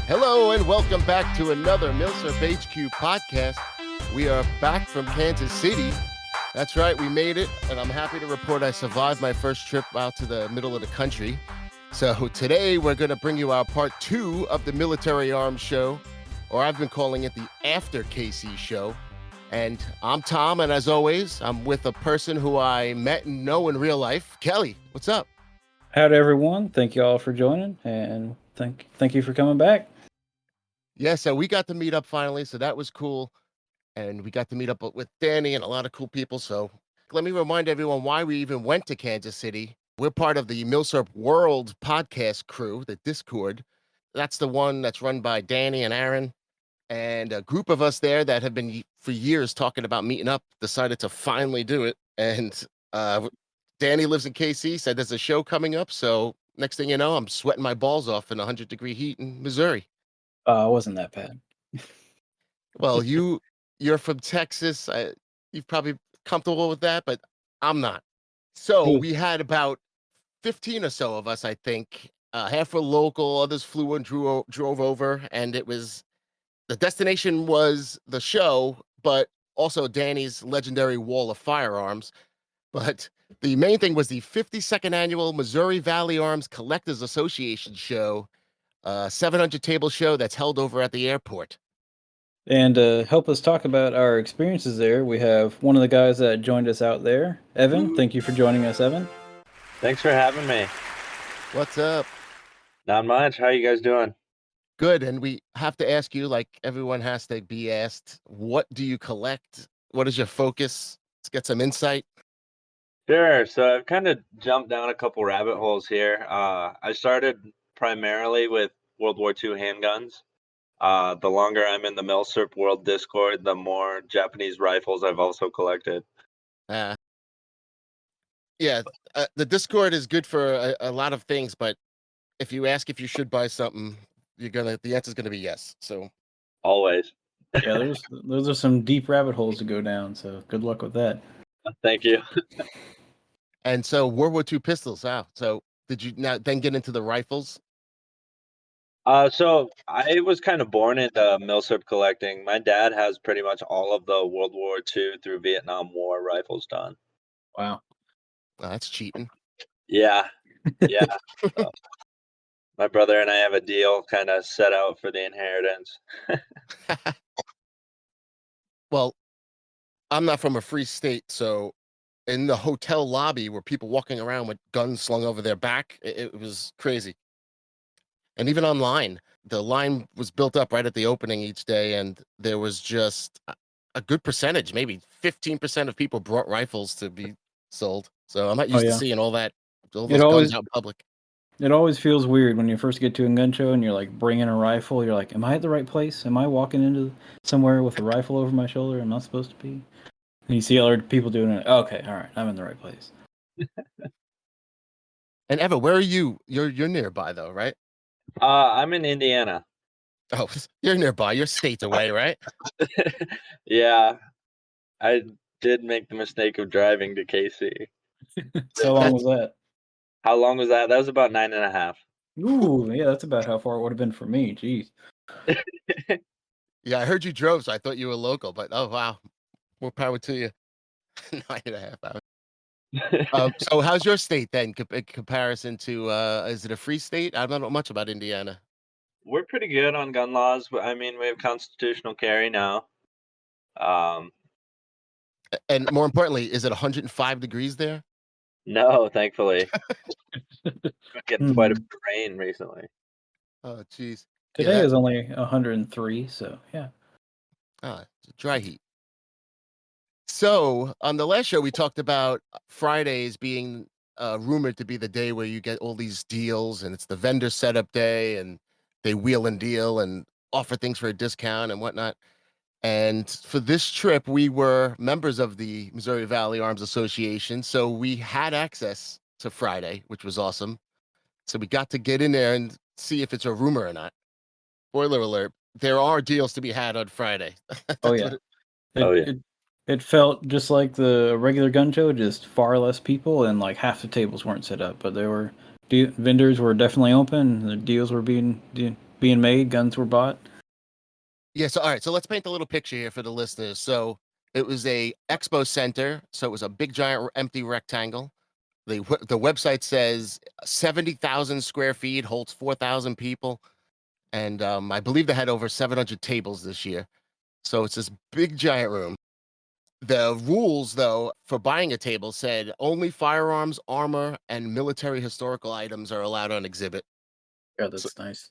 Hello and welcome back to another MILSURP HQ podcast. We are back from Kansas City. That's right, we made it, and I'm happy to report I survived my first trip out to the middle of the country. So today we're going to bring you our part 2 of the Military Arms Show, or I've been calling it the After KC Show. And I'm Tom, and as always, I'm with a person who I met and know in real life. Kelly, what's up? Howdy, everyone. Thank you all for joining, and thank you for coming back. Yeah, so we got to meet up finally, so that was cool. And we got to meet up with Danny and a lot of cool people. So let me remind everyone why we even went to Kansas City. We're part of the MILSURP World podcast crew, the Discord. That's the one that's run by Danny and Aaron. And a group of us there that have been for years talking about meeting up decided to finally do it. And Danny lives in KC, said there's a show coming up. So next thing you know, I'm sweating my balls off in 100-degree heat in Missouri. It wasn't that bad. Well, you're from Texas. You're probably comfortable with that, but I'm not. So we had about 15 or so of us, I think. Half were local, others flew and drove over, and the destination was the show, but also Danny's legendary wall of firearms. But the main thing was the 52nd annual Missouri Valley Arms Collectors Association show, 700 table show that's held over at the airport. And to help us talk about our experiences there, we have one of the guys that joined us out there, Evan. Thank you for joining us, Evan. Thanks for having me. What's up? Not much. How you guys doing? Good. And we have to ask you, like everyone has to be asked, what do you collect? What is your focus? Let's get some insight. Sure. So I've kind of jumped down a couple rabbit holes here. I started primarily with World War II handguns. The longer I'm in the MILSURP World Discord, the more Japanese rifles I've also collected. Yeah, the Discord is good for a lot of things, but if you ask if you should buy something, the answer's gonna be yes. So Always. Yeah, those are some deep rabbit holes to go down, so good luck with that. Thank you. And so World War II pistols. Wow. So did you now then get into the rifles? So I was kind of born into MILSURP collecting. My dad has pretty much all of the World War II through Vietnam War rifles done. Wow. Oh, that's cheating. Yeah. Yeah. My brother and I have a deal kind of set out for the inheritance. Well, I'm not from a free state, so in the hotel lobby were people walking around with guns slung over their back. It was crazy. And even online, the line was built up right at the opening each day, and there was just a good percentage, maybe 15% of people brought rifles to be sold. So I'm not used to seeing all those guns out in public. It always feels weird when you first get to a gun show and you're like bringing a rifle. You're like, am I at the right place? Am I walking into somewhere with a rifle over my shoulder I'm not supposed to be? And you see other people doing it. Okay, all right, I'm in the right place. And Eva, where are you? You're nearby though, right? I'm in Indiana. Oh, you're nearby. You're states away, right? Yeah, I did make the mistake of driving to KC. So long was that? How long was that? That was about 9.5. Ooh, yeah, that's about how far it would have been for me. Jeez. Yeah, I heard you drove, so I thought you were local. But oh wow, more power to you. 9.5 hours. So how's your state then in comparison to is it a free state? I don't know much about Indiana. We're pretty good on gun laws, but I mean we have constitutional carry now. And more importantly, is it 105 degrees there? No, thankfully. Getting quite a bit of rain recently. Oh geez. Today is only 103, so yeah. It's dry heat. So on the last show, we talked about Fridays being rumored to be the day where you get all these deals, and it's the vendor setup day, and they wheel and deal and offer things for a discount and whatnot. And for this trip, we were members of the Missouri Valley Arms Association, so we had access to Friday, which was awesome. So we got to get in there and see if it's a rumor or not. Spoiler alert, there are deals to be had on Friday. Oh, yeah. It felt just like the regular gun show, just far less people, and like half the tables weren't set up. But there were vendors were definitely open. The deals were being being made, guns were bought. Yeah, so all right, so let's paint a little picture here for the listeners. So it was a expo center, so it was a big giant empty rectangle. The website says 70,000 square feet, holds 4,000 people, and I believe they had over 700 tables this year. So it's this big giant room. The rules, though, for buying a table said only firearms, armor, and military historical items are allowed on exhibit. Yeah, So, that's nice.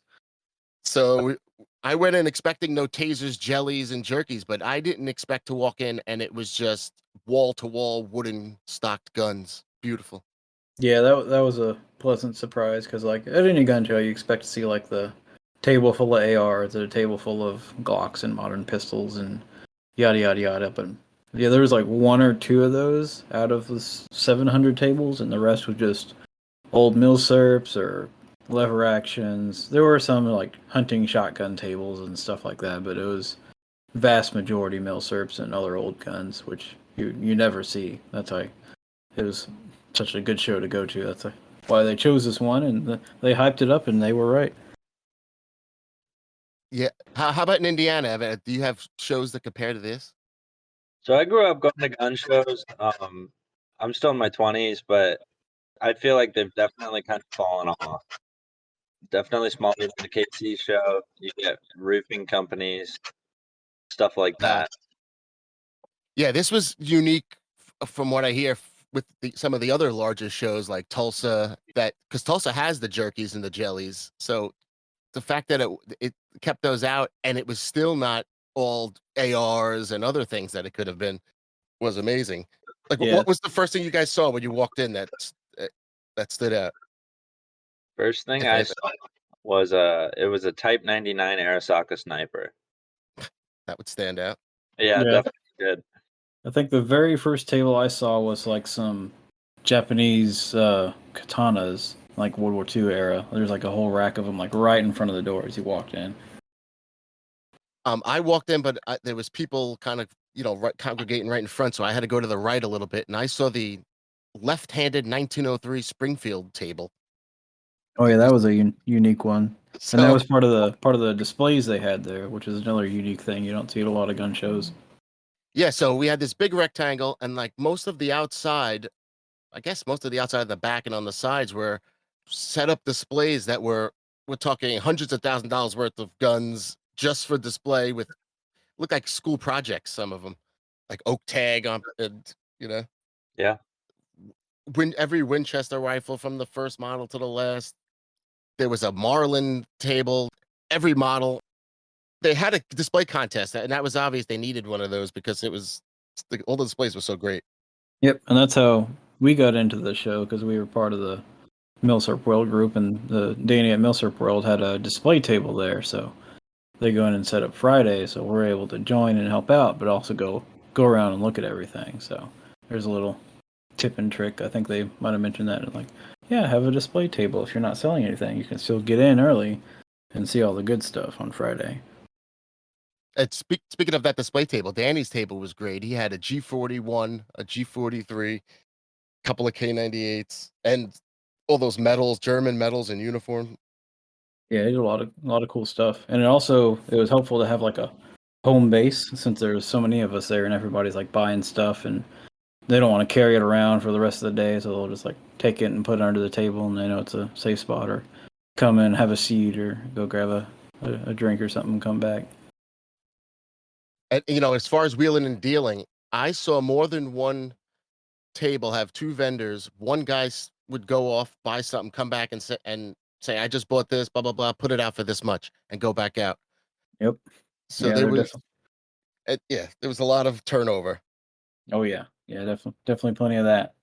so I went in expecting no tasers, jellies, and jerkies, but I didn't expect to walk in and it was just wall to wall wooden stocked guns. Beautiful. Yeah, that was a pleasant surprise because like at any gun show, you expect to see like the table full of ARs, a table full of Glocks and modern pistols and yada yada yada. But yeah, there was like one or two of those out of the 700 tables, and the rest was just old MILSURPs or lever actions. There were some like hunting shotgun tables and stuff like that, but it was vast majority MILSURPs and other old guns, which you never see. That's why it was such a good show to go to. That's why they chose this one, and they hyped it up, and they were right. Yeah. How about in Indiana? Do you have shows that compare to this? So I grew up going to gun shows. I'm still in my 20s, but I feel like they've definitely kind of fallen off. Definitely smaller than the KC show. You get roofing companies, stuff like Uh, that. yeah, this was unique from what I hear with some of the other larger shows like Tulsa, that because Tulsa has the jerkies and the jellies. So the fact that it kept those out and it was still not all ARs and other things that it could have been was amazing. Like, Yeah, what was the first thing you guys saw when you walked in that stood out, First thing if I anything? saw was it was a Type 99 Arasaka sniper. That would stand out? Yeah, yeah. definitely good. I think the very first table I saw was like some Japanese katanas, like World War II era. There's like a whole rack of them, like right in front of the door as you walked in. I walked in, but there was people kind of, right, congregating right in front, so I had to go to the right a little bit, and I saw the left-handed 1903 Springfield table. Oh yeah, It that was was a unique one, and that so was part of the displays they had there, which is another unique thing you don't see at a lot of gun shows. yeah, so we had this big rectangle, and like most of the outside, I guess most of the outside of the back and on the sides were set up displays that we're talking hundreds of $1,000s worth of guns just for display with look like school projects, some of them, like oak tag on, and Yeah. every Winchester rifle from the first model to the last. There was a Marlin table, every model. They had a display contest, and that was obvious they needed one of those because all the displays were so great. Yep, and that's how we got into the show because we were part of the MILSURP World group, and the Danny at MILSURP World had a display table there, so they go in and set up Friday, so we're able to join and help out, but also go around and look at everything. So there's a little tip and trick. I think they might have mentioned that. Like, yeah, have a display table. If you're not selling anything, you can still get in early and see all the good stuff on Friday. And speaking of that display table, Danny's table was great. He had a G41, a G43, couple of K98s, and all those medals, German medals and uniform. Yeah, they did a lot of cool stuff, and it was helpful to have like a home base since there's so many of us there, and everybody's like buying stuff, and they don't want to carry it around for the rest of the day, so they'll just like take it and put it under the table, and they know it's a safe spot, or come in, have a seat, or go grab a drink or something, and come back. And as far as wheeling and dealing, I saw more than one table have two vendors. One guy would go off, buy something, come back and say, I just bought this, blah blah blah, put it out for this much, and go back out. Yep. So Yeah, there they're was, definitely. there was a lot of turnover. Oh yeah, yeah, definitely plenty of that.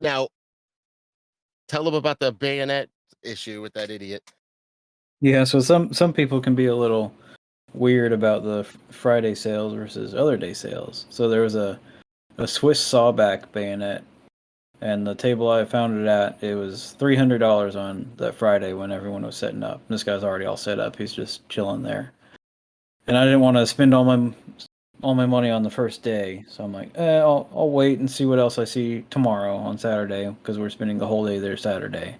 Now, tell them about the bayonet issue with that idiot. Yeah, so some people can be a little weird about the Friday sales versus other day sales. So there was a Swiss sawback bayonet, and the table I found it at, it was $300 on that Friday when everyone was setting up. This guy's already all set up; he's just chilling there. And I didn't want to spend all my money on the first day, so I'm like, I'll wait and see what else I see tomorrow on Saturday because we're spending the whole day there Saturday.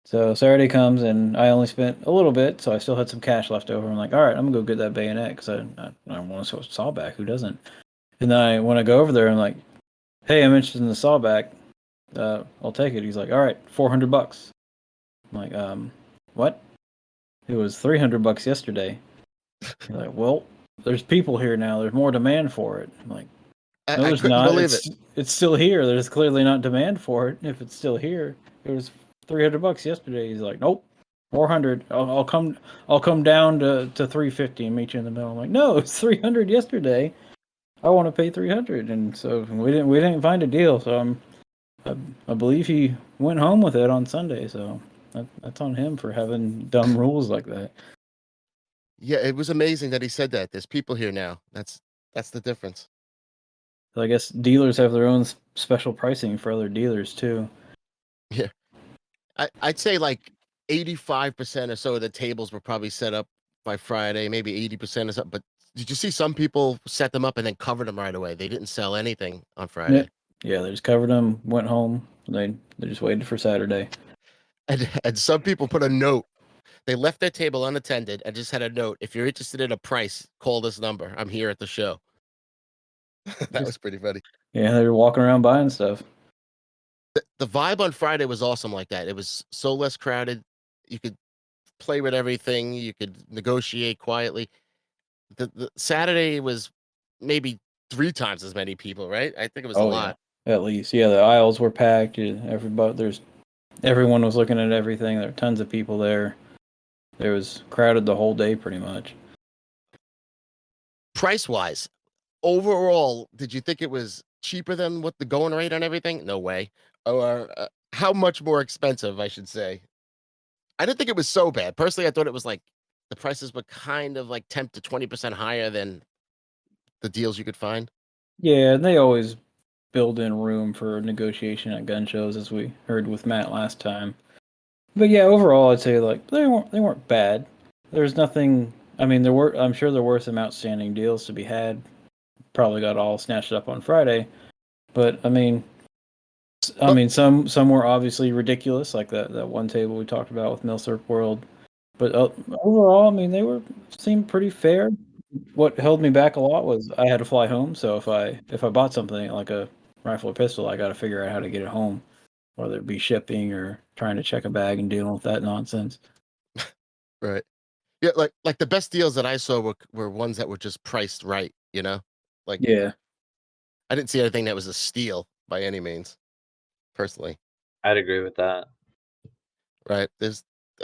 So Saturday comes and I only spent a little bit, so I still had some cash left over. I'm like, all right, I'm gonna go get that bayonet because I want a saw back. Who doesn't? And then when I go over there, I'm like, hey, I'm interested in the saw back. I'll take it. He's like, all right, $400. I'm like, what? It was $300 yesterday. He's like, well, there's people here now. There's more demand for it. I'm like, no, I there's couldn't not. believe it. It's still here. There's clearly not demand for it. If it's still here, it was $300 yesterday. He's like, nope, 400. I'll come down to 350 and meet you in the middle. I'm like, no, it's 300 yesterday. I want to pay 300, and so we didn't find a deal. So I believe he went home with it on Sunday. So that's on him for having dumb rules like that. Yeah, it was amazing that he said that. There's people here now. That's the difference. So I guess dealers have their own special pricing for other dealers too. Yeah. I'd say like 85% or so of the tables were probably set up by Friday, maybe 80% or something. But did you see some people set them up and then covered them right away? They didn't sell anything on Friday. Yeah, they just covered them, went home. They just waited for Saturday. And some people put a note. They left their table unattended and just had a note. If you're interested in a price, call this number. I'm here at the show. That was pretty funny. Yeah, they were walking around buying stuff. The vibe on Friday was awesome like that. It was so less crowded. You could play with everything. You could negotiate quietly. The Saturday was maybe 3 times as many people, right? I think it was a Oh lot. yeah, at least the aisles were packed. Everyone was looking at everything. There were tons of people there. It was crowded the whole day pretty much. Price-wise, overall, did you think it was cheaper than what the going rate on everything? No way. Or, how much more expensive, I should say? I didn't think it was so bad. Personally, I thought it was like the prices were kind of like 10 to 20% higher than the deals you could find. Yeah, and they always build in room for negotiation at gun shows, as we heard with Matt last time. But yeah, overall, I'd say like they weren't bad. There's nothing. I mean, I'm sure there were some outstanding deals to be had. Probably got all snatched up on Friday, but But some were obviously ridiculous, like that one table we talked about with MILSURP World. But overall, I mean, seemed pretty fair. What held me back a lot was I had to fly home, so if I bought something like a rifle or pistol, I got to figure out how to get it home, whether it be shipping or trying to check a bag and dealing with that nonsense. right. Yeah, like the best deals that I saw were ones that were just priced right, you know? Like Yeah, I didn't see anything that was a steal by any means, personally. I'd agree with that. Right.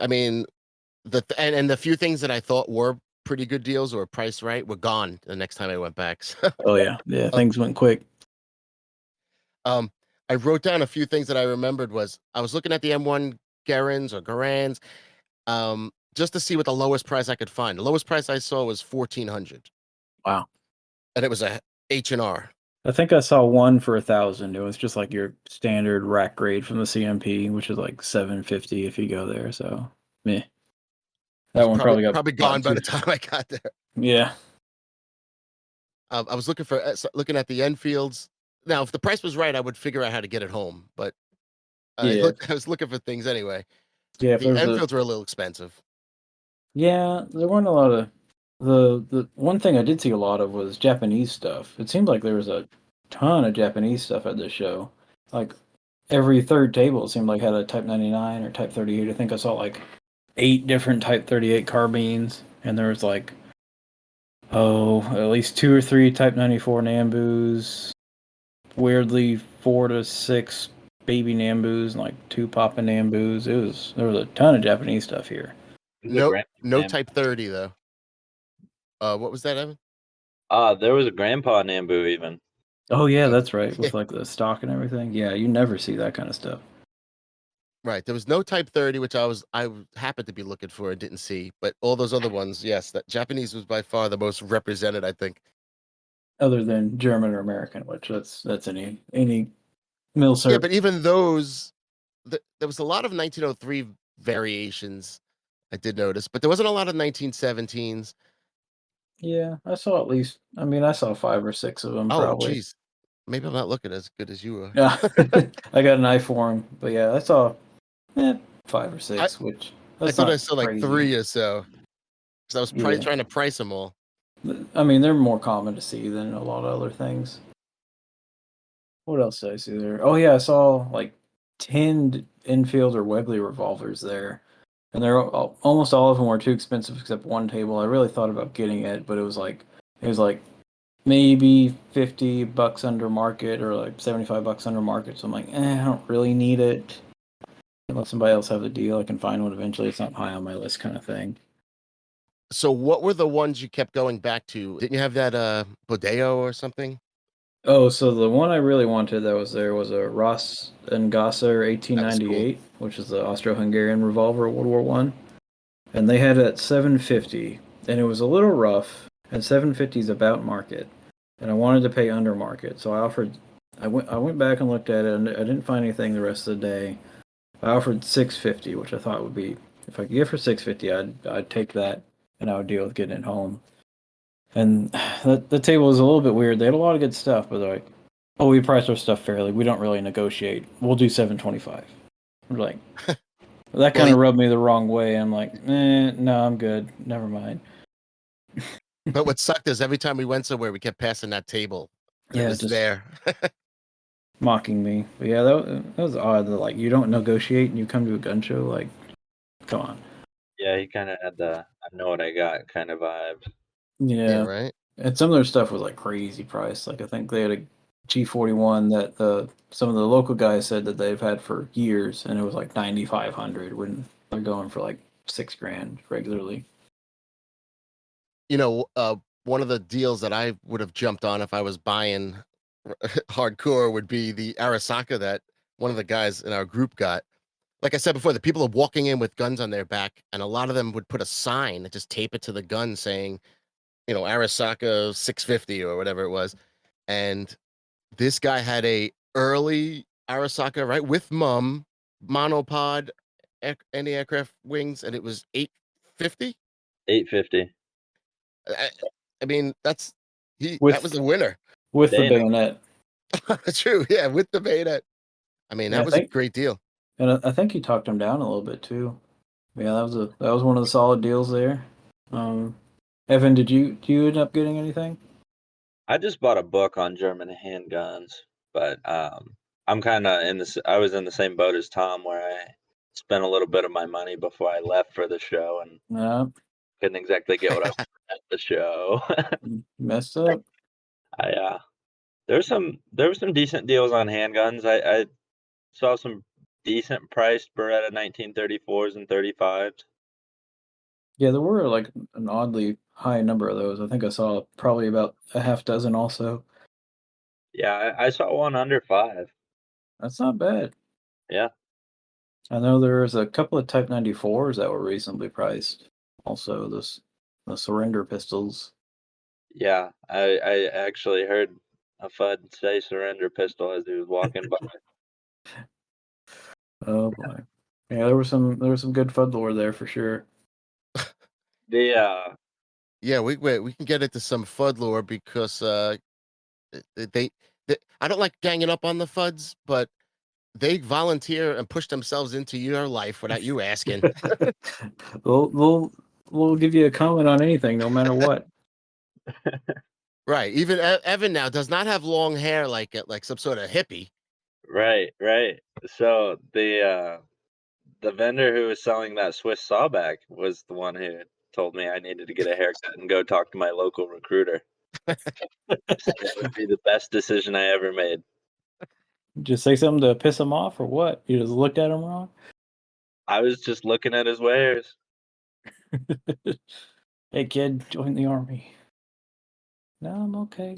I mean, and the few things that I thought were pretty good deals or priced right were gone the next time I went back. So, oh yeah, um, things went quick. um, I wrote down a few things that I remembered was I was looking at the M1 Garans or Garans, just to see what the lowest price I could find. The lowest price I saw was 1,400, Wow. and it was a H&R. I think I saw one for 1,000. It was just like your standard rack grade from the CMP, which is like 750 if you go there. So, meh. It That was one probably probably got probably bought gone by too. the time I got there. Yeah. I was looking at the Enfields. Now, if the price was right, I would figure out how to get it home. But Yeah. I was looking for things anyway. Yeah, if The there's a Enfields were a little expensive. Yeah, there weren't a lot of the one thing I did see a lot of was Japanese stuff. It seemed like there was a ton of Japanese stuff at this show. Like every third table seemed like had a Type 99 or Type 38. I think I saw like 8 different Type 38 carbines, and there was like at least 2 or 3 Type 94 Nambus. Weirdly, 4 to 6 baby Nambus and like 2 Papa Nambus. There was a ton of Japanese stuff here. No Type 30 though. What was that, Evan? There was a Grandpa Nambu even. Oh yeah, Okay. that's right. With like the stock and everything. Yeah, you never see that kind of stuff. Right. There was no Type 30, which I happened to be looking for and didn't see. But all those other ones, yes, that Japanese was by far the most represented, I think. Other than German or American, which that's any Yeah, MILSURP. but even those, there was a lot of 1903 variations. I did notice, but there wasn't a lot of 1917s. Yeah, I saw at least. I mean, I saw 5 or 6 of them Oh, probably. geez. Maybe I'm not looking as good as you are. Yeah, I got an eye for them, but yeah, I saw 5 or 6, which I that's thought I not saw like crazy. 3 or so. Because I was probably Yeah. trying to price them all. I mean, they're more common to see than a lot of other things. What else did I see there? Oh yeah, I saw like 10 Enfield or Webley revolvers there, and almost all of them were too expensive except one table. I really thought about getting it, but it was like maybe $50 under market or like $75 under market. So I'm like, I don't really need it. Let somebody else have the deal. I can find one eventually. It's not high on my list, kind of thing. So what were the ones you kept going back to? Didn't you have that Bodeo or something? Oh, so the one I really wanted that was there was a Ross and Gasser That was cool. 1898, which is the Austro-Hungarian revolver of World War One, and they had it at 750, and it was a little rough, and 750 is about market, and I wanted to pay under market, so I went back and looked at it, and I didn't find anything the rest of the day. I offered 650, which I thought would be, if I could get for 650, I'd take that, and I would deal with getting it home. And the table was a little bit weird. They had a lot of good stuff, but they're like, "Oh, we price our stuff fairly. We don't really negotiate. We'll do 725." I'm like, that Well, kind of rubbed me the wrong way. I'm like, no, I'm good. Never mind. but what sucked is every time we went somewhere, we kept passing that table, and it Yeah, was just there. mocking me. But yeah, that was odd. That like you don't negotiate and you come to a gun show. Like, come on. Yeah, he kind of had the "I know what I got" kind of vibe. Yeah, Yeah, right. and some of their stuff was like crazy price. Like I think they had a G41 that some of the local guys said that they've had for years, and it was like 9,500 when they're going for like 6 grand regularly. You know, one of the deals that I would have jumped on if I was buying hardcore would be the Arasaka that one of the guys in our group got. Like I said before, the people are walking in with guns on their back, and a lot of them would put a sign and just tape it to the gun saying, Arasaka 650 or whatever it was. And this guy had a early Arasaka, right, with monopod anti-aircraft wings, and it was 850. 850. I, I mean, that was with the winner. with the Dana. bayonet. True, yeah, with the bayonet. I mean, Yeah, that was a great deal. and I think he talked him down a little bit too. Yeah, that was one of the solid deals there. Um, Evan, do you end up getting anything? I just bought a book on German handguns, but I'm kind of I was in the same boat as Tom where I spent a little bit of my money before I left for the show and No, couldn't exactly get what I wanted at the show. messed up. I there were some decent deals on handguns. I saw some decent priced Beretta 1934s and 35s. Yeah, there were like an oddly high number of those. I think I saw probably about a half dozen also. Yeah, I saw one under 5. That's not bad. Yeah. I know there's a couple of Type 94s that were reasonably priced. Also, the surrender pistols. Yeah, I actually heard a Fudd say surrender pistol as he was walking by. Oh boy. Yeah, there was some good Fudd lore there for sure. The Yeah, we can get into some FUD lore because they, they I don't like ganging up on the FUDs, but they volunteer and push themselves into your life without you asking. We'll give you a comment on anything, no matter what. Right. Even Evan now does not have long hair like some sort of hippie. right, right. So the vendor who was selling that Swiss sawback was the one who told me I needed to get a haircut and go talk to my local recruiter. Said that would be the best decision I ever made. Just say something to piss him off, or what? You just looked at him wrong. I was just looking at his wares. Hey kid, join the army. No, I'm okay.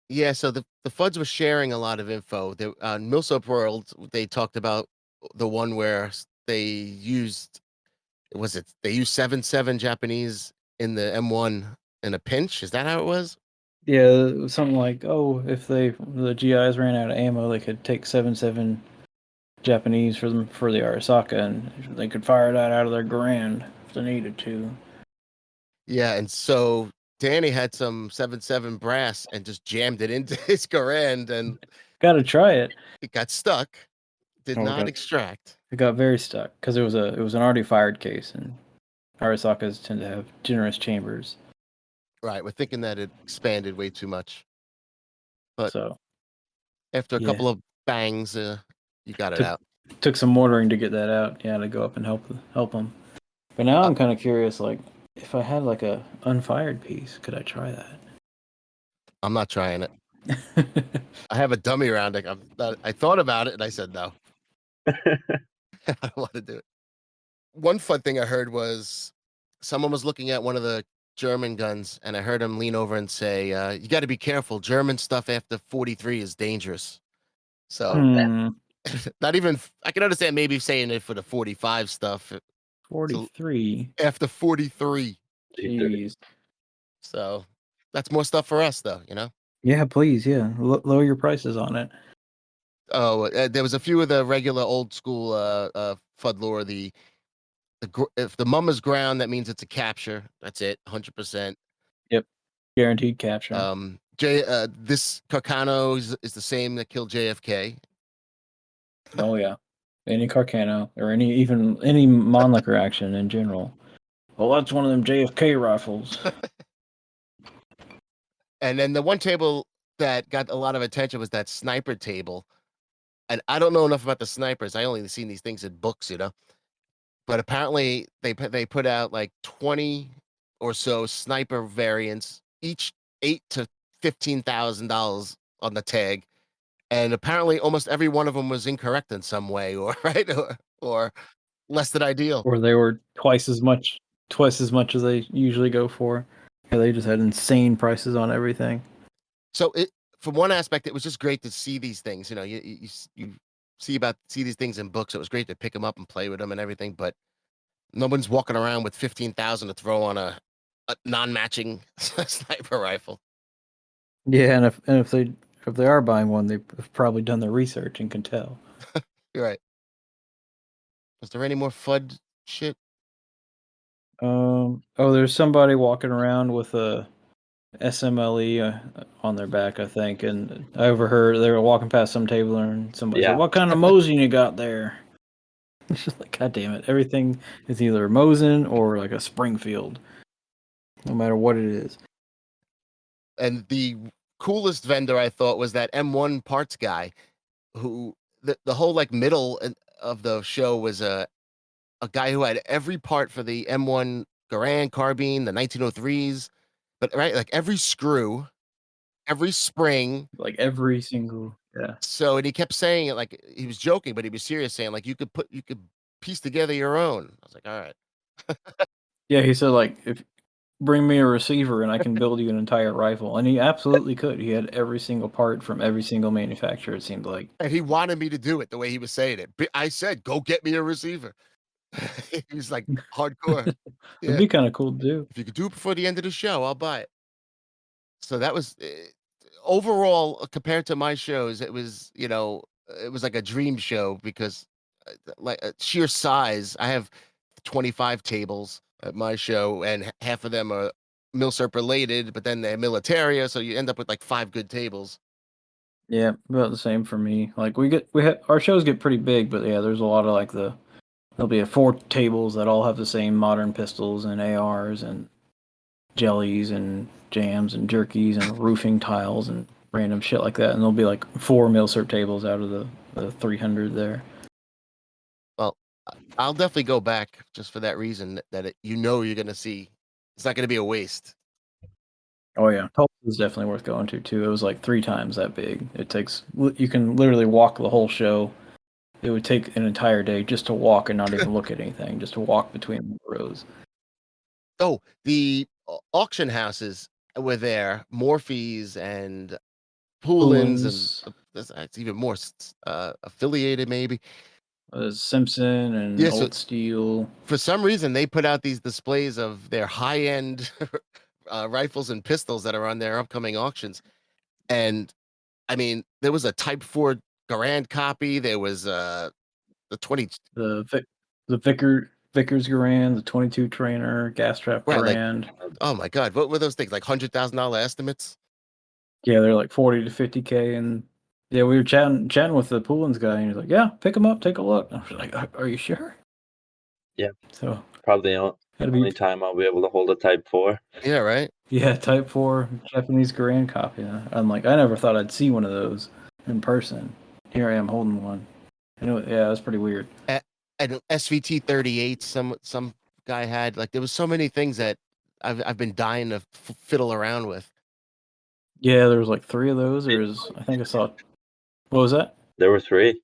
Yeah, so the FUDs were sharing a lot of info. The MILSUP World, they talked about the one where they used they used 7.7 Japanese in the M1 in a pinch. Is that how it was? Yeah, it was something like, oh, if the GIs ran out of ammo, they could take 7.7 Japanese for the Arasaka, and they could fire that out of their Garand if they needed to. Yeah, and so Danny had some 7.7 brass and just jammed it into his Garand, and Got to try it. it got stuck. Did Oh, not extract. it got very stuck because it was an already fired case, and Arisakas tend to have generous chambers. Right. We're thinking that it expanded way too much. But So after a yeah, couple of bangs, you got it took out. took some mortaring to get that out. Yeah, to go up and help them. But now Uh, I'm kind of curious, like if I had like a unfired piece, could I try I'm not trying it. that? I have a dummy round. I thought about it and I said no. I don't want to do it. One fun thing I heard was someone was looking at one of the German guns, and I heard him lean over and say, "You got to be careful. German stuff after 43 is dangerous." So Hmm. not even I can understand maybe saying it for the 45 stuff. So 43. after 43, Jeez. so that's more stuff for us, though. Yeah, please. Yeah, lower your prices on it. Oh, there was a few of the regular old school Fudd lore. If the mum is ground, that means it's a capture. That's it, 100%. Yep. Guaranteed capture. This Carcano is the same that killed JFK. Oh yeah. Any Carcano or any Mannlicher action in general. Well, that's one of them JFK rifles. And then the one table that got a lot of attention was that sniper table. And I don't know enough about the snipers. I only seen these things in books. But apparently they put out like 20 or so sniper variants, each $8,000 to $15,000 on the tag. And apparently almost every one of them was incorrect in some way, or right, or less than ideal. Or they were twice as much as they usually go for. Yeah, they just had insane prices on everything. So from one aspect, it was just great to see these things. You see these things in books. It was great to pick them up and play with them and everything. But no one's walking around with 15,000 to throw on a non-matching sniper rifle. Yeah, and if they are buying one, they've probably done their research and can tell. You're right. Was there any more FUD shit? There's somebody walking around with a SMLE on their back, I think, and I overheard they were walking past some table and somebody said, Yeah. "What kind of Mosin you got there?" It's just like, God damn it! Everything is either a Mosin or like a Springfield, no matter what it is. And the coolest vendor I thought was that M1 parts guy, who the whole like middle of the show was a guy who had every part for the M1 Garand carbine, the 1903s, but right, like every screw, every spring. Like every single, yeah. So, and he kept saying it like he was joking, but he was serious, saying like you could piece together your own. I was like, all right. Yeah, he said like if bring me a receiver and I can build you an entire rifle, and he absolutely could. He had every single part from every single manufacturer. It seemed like. And he wanted me to do it the way he was saying it. I said, go get me a receiver. He was like hardcore. It'd Yeah. be kind of cool to do. If you could do it before the end of the show, I'll buy it. So that was overall compared to my shows, it was like a dream show because like sheer size. I have 25 tables at my show, and half of them are MILSURP related, but then they're militaria, so you end up with like 5 good tables. Yeah, about the same for me. Like our shows get pretty big, but yeah, there's a lot of like there'll be 4 tables that all have the same modern pistols and ARs and jellies and jams and jerkies and roofing tiles and random shit like that, and there'll be like 4 MILSURP tables out of the 300 there. Well, I'll definitely go back just for that reason that you're gonna see it's not gonna be a waste. Oh yeah, Tulsa is definitely worth going to too. It was like 3 times that big. You can literally walk the whole show. It would take an entire day just to walk and not even look at anything, just to walk between the rows. Oh, the auction houses were there, Morphe's and Poulin's, and Poolins, it's even more affiliated, maybe. Simpson and Yeah, so Old Steel. for some reason they put out these displays of their high-end rifles and pistols that are on their upcoming auctions. And I mean, there was a Type 4 Garand copy. There was the 20, The Vickers Garand, the 22 Trainer, gas trap right? Like, Garand. oh my God, what were those things? Like $100,000 estimates? Yeah, they're like 40 to 50K, and Yeah, we were chatting with the Poolins guy, and he's like, "Yeah, pick him up, take a look." I was like, "Are you sure?" Yeah. So Probably the had to only be time I'll be able to hold a Type 4. Yeah, right. yeah, Type 4 Japanese Korean copy. I'm like, I never thought I'd see one of those in person. Here I am holding one. Yeah, it was pretty weird. And SVT 38, some guy had, like, there was so many things that I've been dying to fiddle around with. Yeah, there was like 3 of those, I think I saw. What was that? There were 3.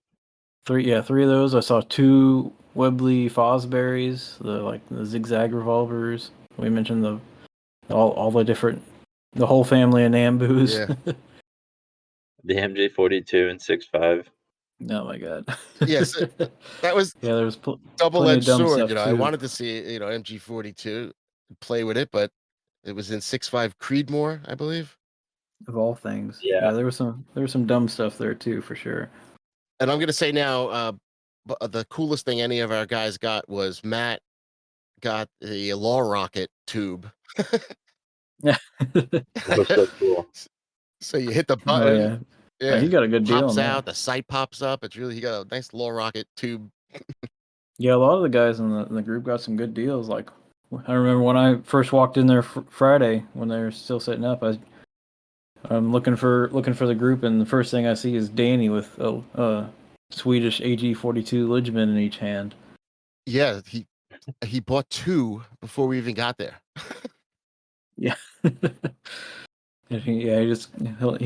3 of those. I saw 2 Webley Fosberries, the zigzag revolvers. We mentioned all the different, the whole family of Nambus. Yeah. The MJ42 and 6.5. Oh my god. Yes, that was Yeah, there was plenty double-edged of dumb sword. stuff I too. wanted to see, MG42, play with it, but it was in 6.5 Creedmoor, I believe. Of all things. Yeah. Yeah, there was some dumb stuff there too, for sure. And I'm gonna say now, the coolest thing any of our guys got was Matt got the law rocket tube. Yeah. That was so cool. So you hit the Oh button, yeah, he got a good deal pops on that. out, the sight pops up. It's really, he got a nice law rocket tube. Yeah, a lot of the guys in the group got some good deals. Like, I remember when I first walked in there Friday when they were still setting up. I'm looking for the group, and the first thing I see is Danny with a Swedish AG-42 Lidgeman in each hand. Yeah, he bought 2 before we even got there. Yeah. He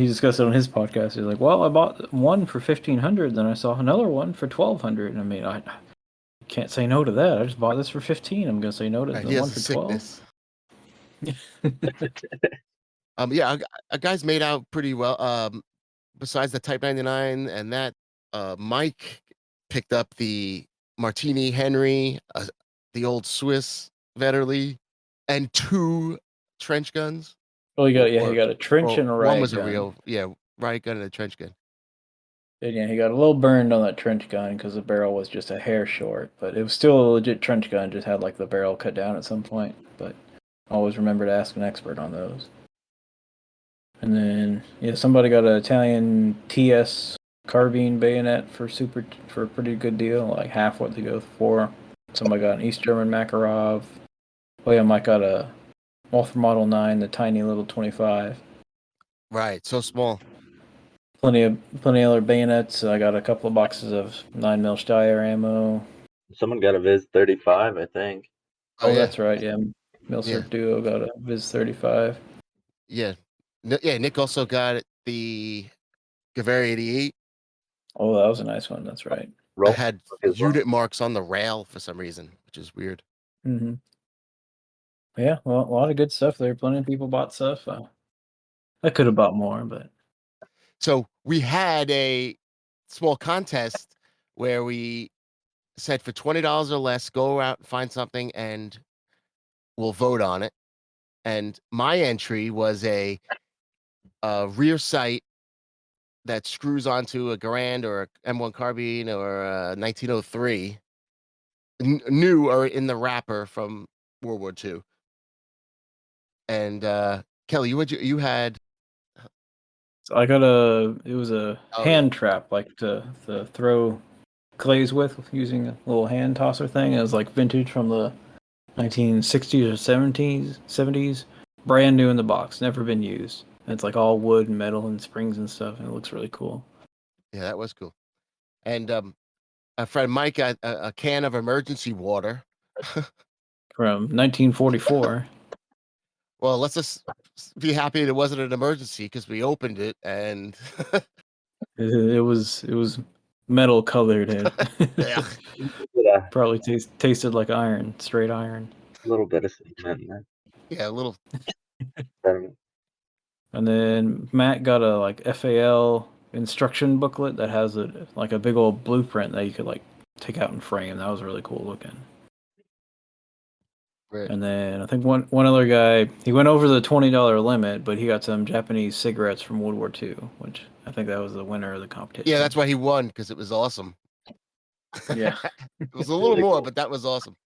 discussed it on his podcast. He's like, "Well, I bought one for 1,500, then I saw another one for 1,200. I mean, I can't say no to that. I just bought this for 15. I'm gonna say no to the He one has for a 12." sickness. Yeah, our guys made out pretty well. Besides the Type 99 and that, Mike picked up the Martini Henry, the old Swiss Vetterli, and 2 trench guns. Well, he Or got a trench and a one riot was a gun. real riot gun and a trench gun. And yeah, he got a little burned on that trench gun because the barrel was just a hair short, but it was still a legit trench gun. Just had like the barrel cut down at some point. But always remember to ask an expert on those. And then yeah, somebody got an Italian TS carbine bayonet for a pretty good deal, like half what they go for. Somebody got an East German Makarov. Oh yeah, Mike got a Walther Model 9, the tiny little 25. Right, so small. Plenty of other bayonets. I got a couple of boxes of 9mm Steyr ammo. Someone got a Viz 35, I think. Oh, Oh, yeah. that's right. Yeah, MILSURP Yeah. Duo got a Viz 35. Yeah. Yeah, Nick also got the Gewehr 88 Oh, that was a nice one. That's right. that had as well. unit marks on the rail for some reason, which is weird. Mm-hmm. Yeah, well, a lot of good stuff there. Plenty of people bought stuff. I could have bought more, but So we had a small contest where we said for $20 or less, go out and find something and we'll vote on it. And my entry was a rear sight that screws onto a Garand or a M1 carbine or a 1903, new or in the wrapper from World War II. And Kelly, you had so it was a hand trap, like to throw clays with using a little hand tosser thing. It was like vintage from the 1960s or 70s, brand new in the box, never been used. And it's like all wood and metal and springs and stuff, and it looks really cool. Yeah, that was cool. And a friend Mike got a can of emergency water From 1944. Well, let's just be happy it wasn't an emergency because we opened it and It was metal colored. yeah, Probably tasted like iron, straight iron. A little bit of cement in there. yeah, a little. And then Matt got a like FAL instruction booklet that has a big old blueprint that you could like take out and frame. That was really cool looking. Right. And then I think one other guy, he went over the $20 limit, but he got some Japanese cigarettes from World War II, which I think that was the winner of the competition. Yeah, that's why he won because it was awesome. Yeah. It was a little more, but that was awesome.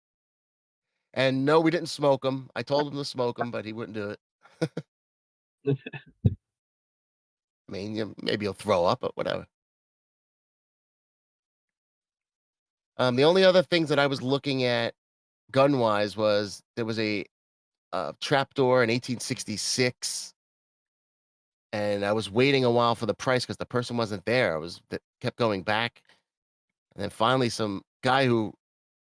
And no, we didn't smoke them. I told him to smoke them, but he wouldn't do it. I mean, maybe you'll throw up, but whatever. The only other things that I was looking at gun wise was there was a trapdoor in 1866, and I was waiting a while for the price because the person wasn't there. Kept going back, and then finally some guy who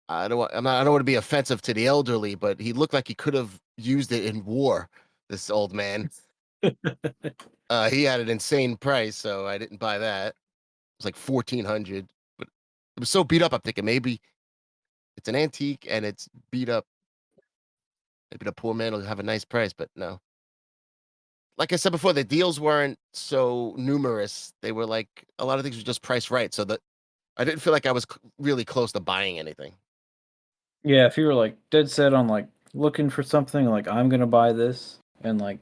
I don't want to be offensive to the elderly, but he looked like he could have used it in war. This old man, he had an insane price, so I didn't buy that. It was like 1,400, but it was so beat up. I'm thinking maybe it's an antique and it's beat up. Maybe the poor man will have a nice price, but no. Like I said before, the deals weren't so numerous. They were like a lot of things were just priced right, so that I didn't feel like I was really close to buying anything. Yeah, if you were like dead set on like looking for something, like I'm gonna buy this, and like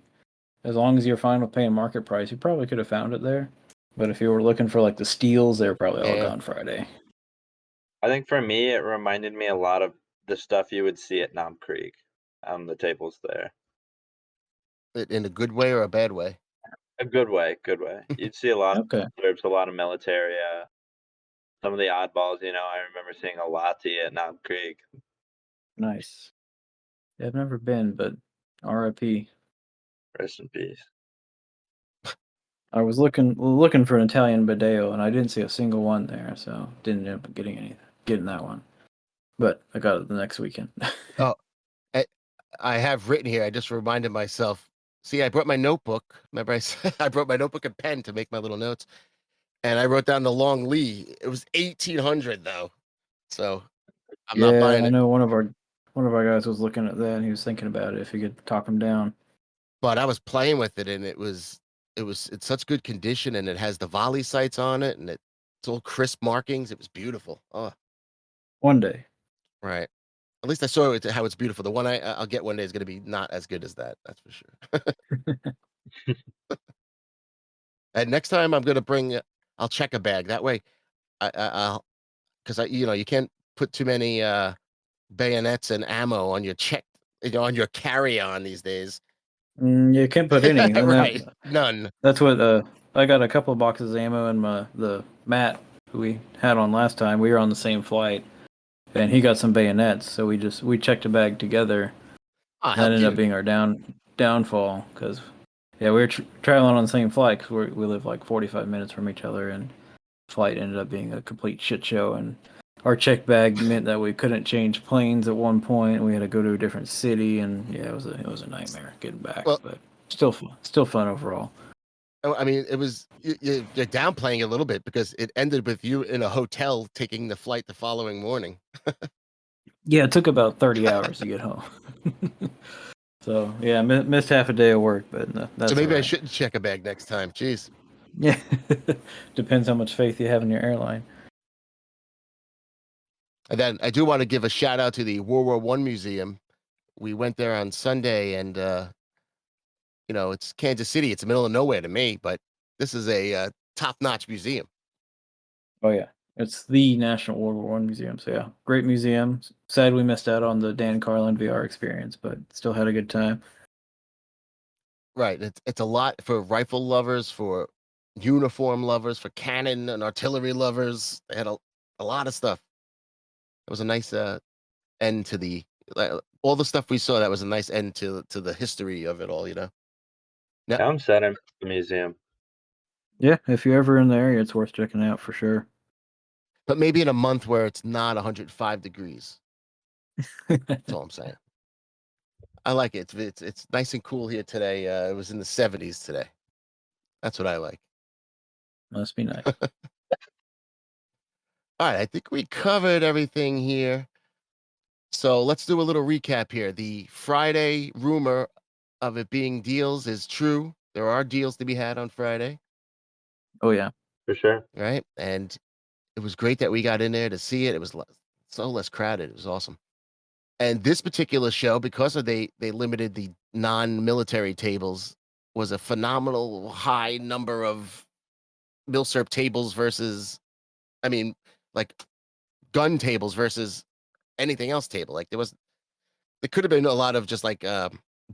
as long as you're fine with paying market price, you probably could have found it there. But if you were looking for like the steals, they were probably all Yeah, gone Friday. I think for me, it reminded me a lot of the stuff you would see at Nom Creek on the tables there. in a good way or a bad way. A good way, good way. You'd see a lot of Okay, MILSURPs, a lot of military, some of the oddballs, I remember seeing a Lati at Nom Creek. nice. Yeah, I've never been, but RIP. Rest in peace. I was looking for an Italian Badeo, and I didn't see a single one there, so didn't end up getting that one. But I got it the next weekend. Oh, I have written here. I just reminded myself. See, I brought my notebook. Remember, I said I brought my notebook and pen to make my little notes, and I wrote down the long Lee. It was 1,800 though, so I'm not Yeah, buying I it. know one of our guys was looking at that, and he was thinking about it if he could talk him down. But I was playing with it, and it's such good condition, and it has the volley sights on it, and it's all crisp markings. It was beautiful. Oh, One day. right. At least I saw it how it's beautiful. The one I'll get one day is going to be not as good as that. That's for sure. And next time I'm going to bring. I'll check a bag. That way, I'll because you can't put too many bayonets and ammo on your on your carry-on these days. You can't put any, and Right. None. that's what I got a couple of boxes of ammo, and the Matt who we had on last time. We were on the same flight, and he got some bayonets, so we checked a bag together. I'll That help ended up you. being our downfall because yeah, we were traveling on the same flight because we live like 45 minutes from each other, and flight ended up being a complete shit show. And our check bag meant that we couldn't change planes at one point. We had to go to a different city, and yeah, it was a nightmare getting back, Well, but still fun overall. I mean, it was you're downplaying it a little bit because it ended with you in a hotel taking the flight the following morning. Yeah, it took about 30 hours to get home. So yeah, missed half a day of work, but no, So that's all maybe I right. shouldn't check a bag next time. Jeez. Yeah, depends how much faith you have in your airline. And then I do want to give a shout out to the World War One Museum. We went there on Sunday, and it's Kansas City. It's the middle of nowhere to me, but this is a top-notch museum. Oh yeah, it's the National World War One Museum. So yeah, great museum. Sad we missed out on the Dan Carlin VR experience, but still had a good time. Right. It's a lot for rifle lovers, for uniform lovers, for cannon and artillery lovers. They had a lot of stuff. It was a nice end to all the stuff we saw. That was a nice end to the history of it all. Yeah. I'm sad I missed the museum. Yeah, if you're ever in the area, it's worth checking out for sure. But maybe in a month where it's not 105 degrees. That's all I'm saying. I like it. It's nice and cool here today. It was in the 70s today. That's what I like. Must be nice. All right, I think we covered everything here. So let's do a little recap here. The Friday rumor of it being deals is true. There are deals to be had on Friday, Oh yeah, For sure. right? And it was great that we got in there to see it. It was so less crowded. It was awesome. And this particular show, because they limited the non-military tables, was a phenomenal high number of MILSURP tables versus, I mean, like gun tables versus anything else table. Like there could have been a lot of just like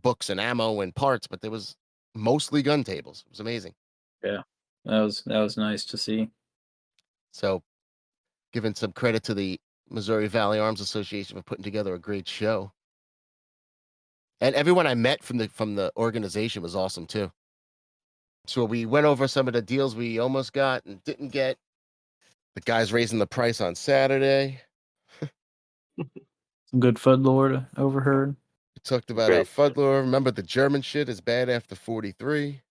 books and ammo and parts, but there was mostly gun tables. It was amazing. Yeah, that was nice to see. So, giving some credit to the Missouri Valley Arms Association for putting together a great show. And everyone I met from the organization was awesome too. So we went over some of the deals we almost got and didn't get. The guys raising the price on Saturday. Some good Fudd lore overheard. We talked about our Great. Fuddler. Remember the German shit is bad after 43.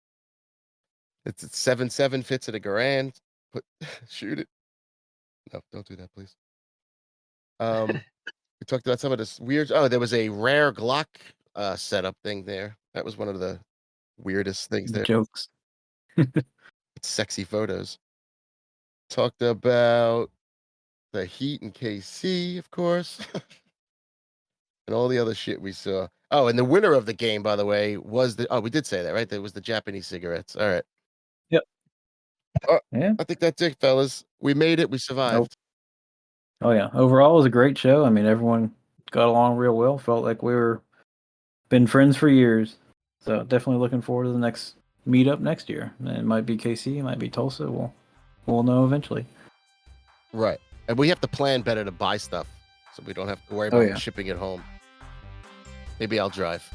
It's at 7.7 fits at a grand. Put shoot it. No, don't do that, please. We talked about some of this weird. Oh, there was a rare Glock setup thing there. That was one of the weirdest things there. Jokes. Sexy photos. Talked about the Heat and KC, of course, and all the other shit we saw. Oh, and the winner of the game, by the way, was the. Oh, we did say that, right? That was the Japanese cigarettes. All right. Yep. Oh, Yeah. I think that's it, fellas. We made it. We survived. Oh yeah. Overall, it was a great show. I mean, everyone got along real well. Felt like we were been friends for years. So definitely looking forward to the next meetup next year. It might be KC, it might be Tulsa. We'll know eventually. Right. And we have to plan better to buy stuff so we don't have to worry about yeah. shipping it home. Maybe I'll drive.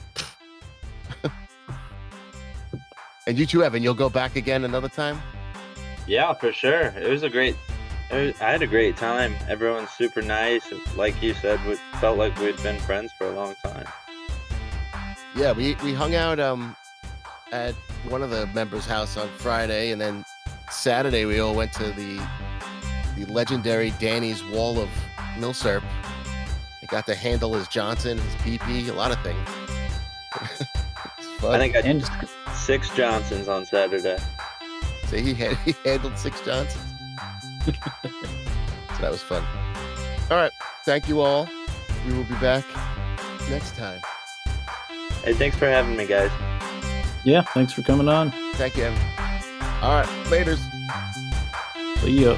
And you too, Evan, you'll go back again another time? Yeah, for sure. It was I had a great time. Everyone's super nice. Like you said, we felt like we'd been friends for a long time. Yeah, we hung out at one of the members' house on Friday, and then Saturday we all went to the legendary Danny's Wall of MILSURP. I got to handle his Johnson, his BP, a lot of things. It's fun. I think I did 6 Johnsons on Saturday. See, he handled 6 Johnsons. So that was fun. All right, thank you all. We will be back next time. Hey, thanks for having me, guys. Yeah, thanks for coming on. Thank you, Evan. All right, laters. See ya.